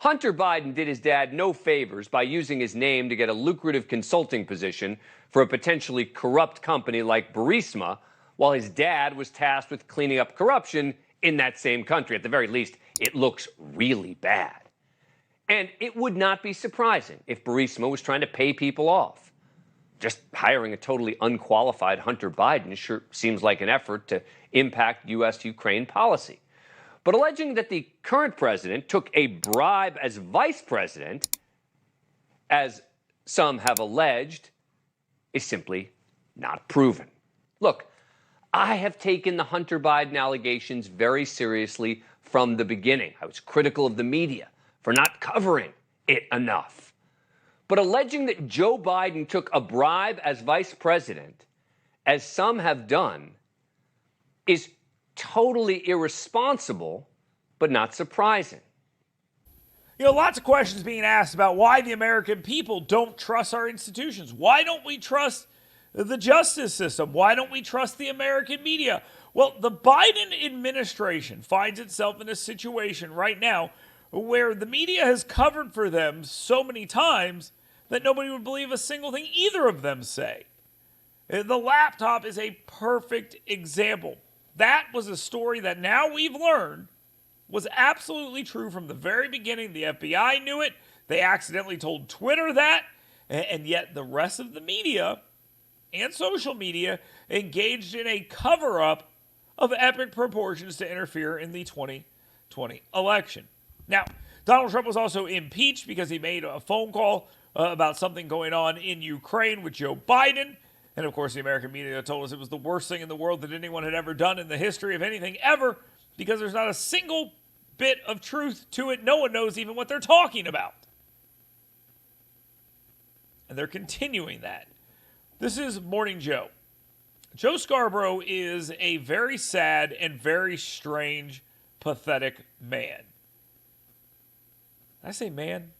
Hunter Biden did his dad no favors by using his name to get a lucrative consulting position for a potentially corrupt company like Burisma, while his dad was tasked with cleaning up corruption in that same country. At the very least, it looks really bad. And it would not be surprising if Burisma was trying to pay people off. Just hiring a totally unqualified Hunter Biden sure seems like an effort to impact U.S.-Ukraine policy. But alleging that the current president took a bribe as vice president, as some have alleged, is simply not proven. Look, I have taken the Hunter Biden allegations very seriously from the beginning. I was critical of the media for not covering it enough. But alleging that Joe Biden took a bribe as vice president, as some have done, is totally irresponsible, but not surprising. You know, lots of questions being asked about why the American people don't trust our institutions. Why don't we trust the justice system? Why don't we trust the American media? Well, the Biden administration finds itself in a situation right now where the media has covered for them so many times that nobody would believe a single thing either of them say. The laptop is a perfect example. That was a story that now we've learned was absolutely true from the very beginning. The FBI knew it. They accidentally told Twitter that. And yet the rest of the media and social media engaged in a cover-up of epic proportions to interfere in the 2020 election. Now, Donald Trump was also impeached because he made a phone call about something going on in Ukraine with Joe Biden. And of course, the American media told us it was the worst thing in the world that anyone had ever done in the history of anything ever, because there's not a single bit of truth to it. No one knows even what they're talking about. And they're continuing that. This is Morning Joe. Joe Scarborough is a very sad and very strange, pathetic man. Did I say man?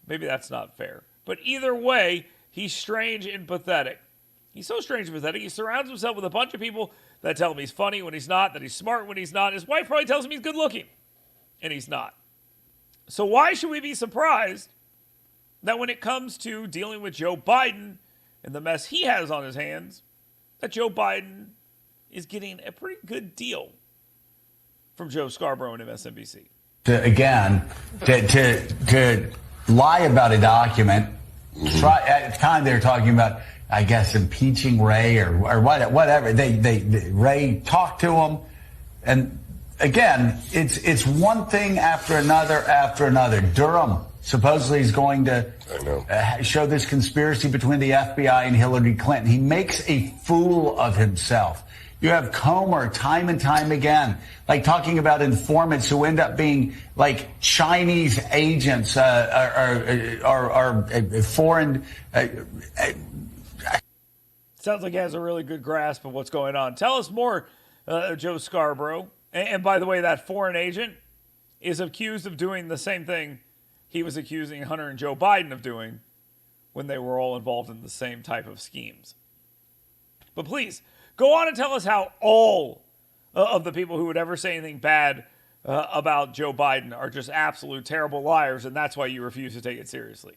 Maybe that's not fair. But either way, he's strange and pathetic. He's so strange and pathetic. He surrounds himself with a bunch of people that tell him he's funny when he's not, that he's smart when he's not. His wife probably tells him he's good looking, and he's not. So why should we be surprised that when it comes to dealing with Joe Biden and the mess he has on his hands, that Joe Biden is getting a pretty good deal from Joe Scarborough and MSNBC? To lie about a document. At the time they were talking about, I guess, impeaching Ray or whatever. Ray talked to him, and again, it's one thing after another. Durham supposedly is going to show this conspiracy between the FBI and Hillary Clinton. He makes a fool of himself. You have Comer time and time again, like talking about informants who end up being like Chinese agents or foreign. Sounds like he has a really good grasp of what's going on. Tell us more, Joe Scarborough. And by the way, that foreign agent is accused of doing the same thing he was accusing Hunter and Joe Biden of doing when they were all involved in the same type of schemes. But please, go on and tell us how all of the people who would ever say anything bad about Joe Biden are just absolute terrible liars, and that's why you refuse to take it seriously.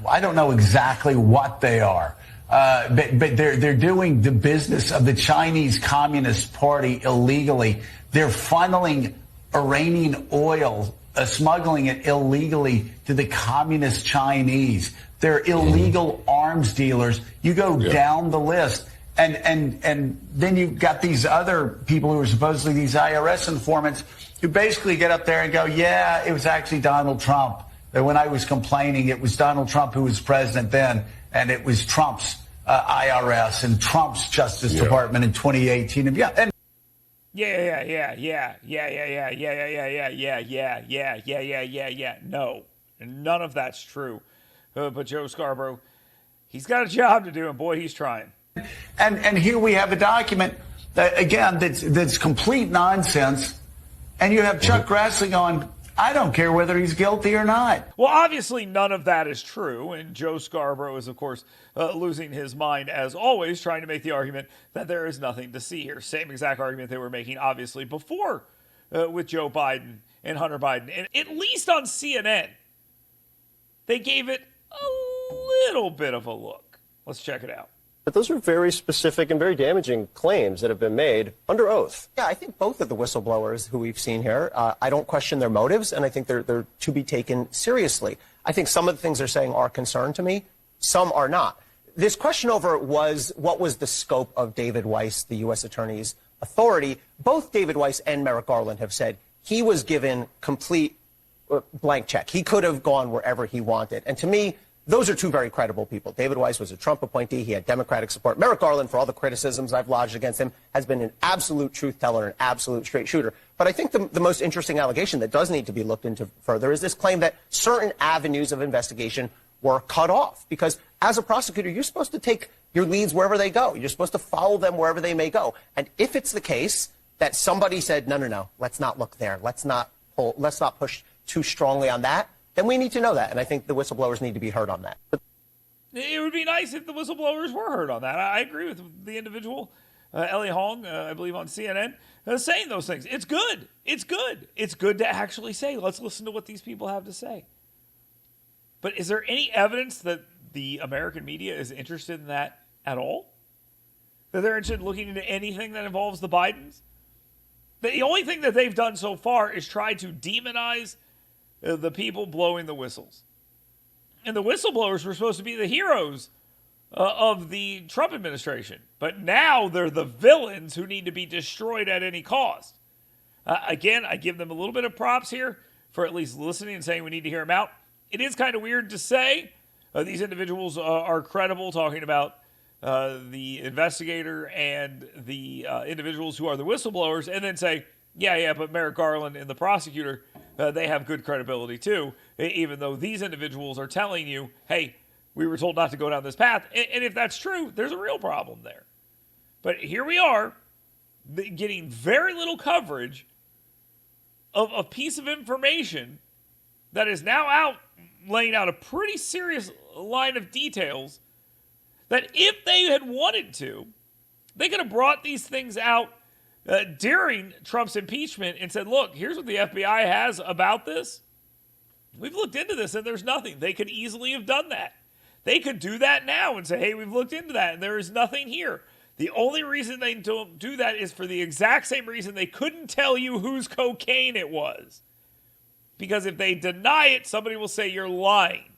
I don't know exactly what they are, but they're doing the business of the Chinese Communist Party illegally. They're funneling Iranian oil, smuggling it illegally to the communist Chinese. They're illegal arms dealers. You go down the list. And then you've got these other people who are supposedly these IRS informants who basically get up there and go, yeah, it was actually Donald Trump. That when I was complaining, it was Donald Trump who was president then, and it was Trump's IRS and Trump's Justice Department in 2018. And yeah. No, none of that's true. But Joe Scarborough, he's got a job to do, and boy, he's trying. And here we have a document that, again, that's complete nonsense. And you have Chuck Grassley going, I don't care whether he's guilty or not. Well, obviously, none of that is true. And Joe Scarborough is, of course, losing his mind, as always, trying to make the argument that there is nothing to see here. Same exact argument they were making, obviously, before with Joe Biden and Hunter Biden. And at least on CNN, they gave it a little bit of a look. Let's check it out. But those are very specific and very damaging claims that have been made under oath. Yeah, I think both of the whistleblowers who we've seen here, I don't question their motives, and I think they're to be taken seriously. I think some of the things they're saying are concern to me. Some are not. This question over what was the scope of David Weiss, the U.S. Attorney's authority. Both David Weiss and Merrick Garland have said he was given complete blank check. He could have gone wherever he wanted. And to me, those are two very credible people. David Weiss was a Trump appointee. He had Democratic support. Merrick Garland, for all the criticisms I've lodged against him, has been an absolute truth teller, an absolute straight shooter. But I think the most interesting allegation that does need to be looked into further is this claim that certain avenues of investigation were cut off. Because as a prosecutor, you're supposed to take your leads wherever they go. You're supposed to follow them wherever they may go. And if it's the case that somebody said, no, let's not look there. Let's not push too strongly on that, then we need to know that. And I think the whistleblowers need to be heard on that. It would be nice if the whistleblowers were heard on that. I agree with the individual, Ellie Hong, I believe on CNN, saying those things. It's good. It's good. It's good to actually say, let's listen to what these people have to say. But is there any evidence that the American media is interested in that at all? That they're interested in looking into anything that involves the Bidens? The only thing that they've done so far is try to demonize the people blowing the whistles. And the whistleblowers were supposed to be the heroes of the Trump administration. But now they're the villains who need to be destroyed at any cost. Again, I give them a little bit of props here for at least listening and saying we need to hear them out. It is kind of weird to say these individuals are credible, talking about the investigator and the individuals who are the whistleblowers, and then say, yeah, but Merrick Garland and the prosecutor, they have good credibility too, even though these individuals are telling you, hey, we were told not to go down this path. And if that's true, there's a real problem there. But here we are, getting very little coverage of a piece of information that is now out, laying out a pretty serious line of details that if they had wanted to, they could have brought these things out during Trump's impeachment and said, look, here's what the FBI has about this. We've looked into this and there's nothing. They could easily have done that. They could do that now and say, hey, we've looked into that and there is nothing here. The only reason they don't do that is for the exact same reason they couldn't tell you whose cocaine it was. Because if they deny it, somebody will say you're lying.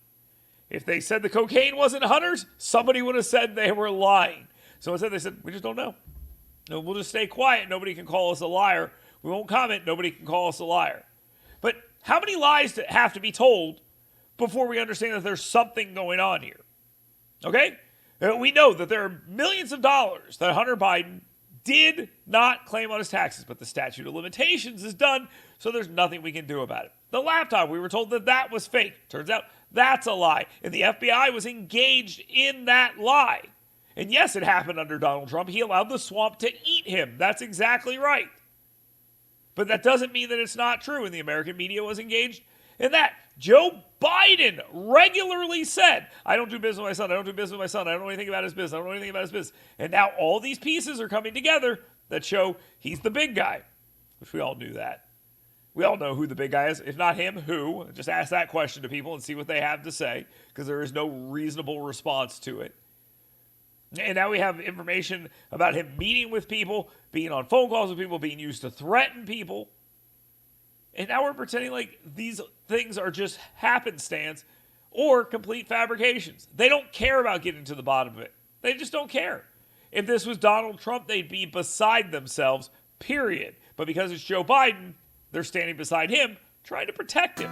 If they said the cocaine wasn't Hunter's, somebody would have said they were lying. So instead they said, we just don't know. No, we'll just stay quiet. Nobody can call us a liar. We won't comment. Nobody can call us a liar. But how many lies have to be told before we understand that there's something going on here? Okay? We know that there are millions of dollars that Hunter Biden did not claim on his taxes, but the statute of limitations is done, so there's nothing we can do about it. The laptop, we were told that that was fake. Turns out that's a lie. And the FBI was engaged in that lie. And yes, it happened under Donald Trump. He allowed the swamp to eat him. That's exactly right. But that doesn't mean that it's not true. And the American media was engaged in that. Joe Biden regularly said, I don't do business with my son. I don't do business with my son. I don't know anything about his business. I don't know anything about his business. And now all these pieces are coming together that show he's the big guy, which we all knew that. We all know who the big guy is. If not him, who? Just ask that question to people and see what they have to say, because there is no reasonable response to it. And now we have information about him meeting with people, being on phone calls with people, being used to threaten people. And now we're pretending like these things are just happenstance or complete fabrications. They don't care about getting to the bottom of it. They just don't care. If this was Donald Trump, they'd be beside themselves, period. But because it's Joe Biden, they're standing beside him, trying to protect him.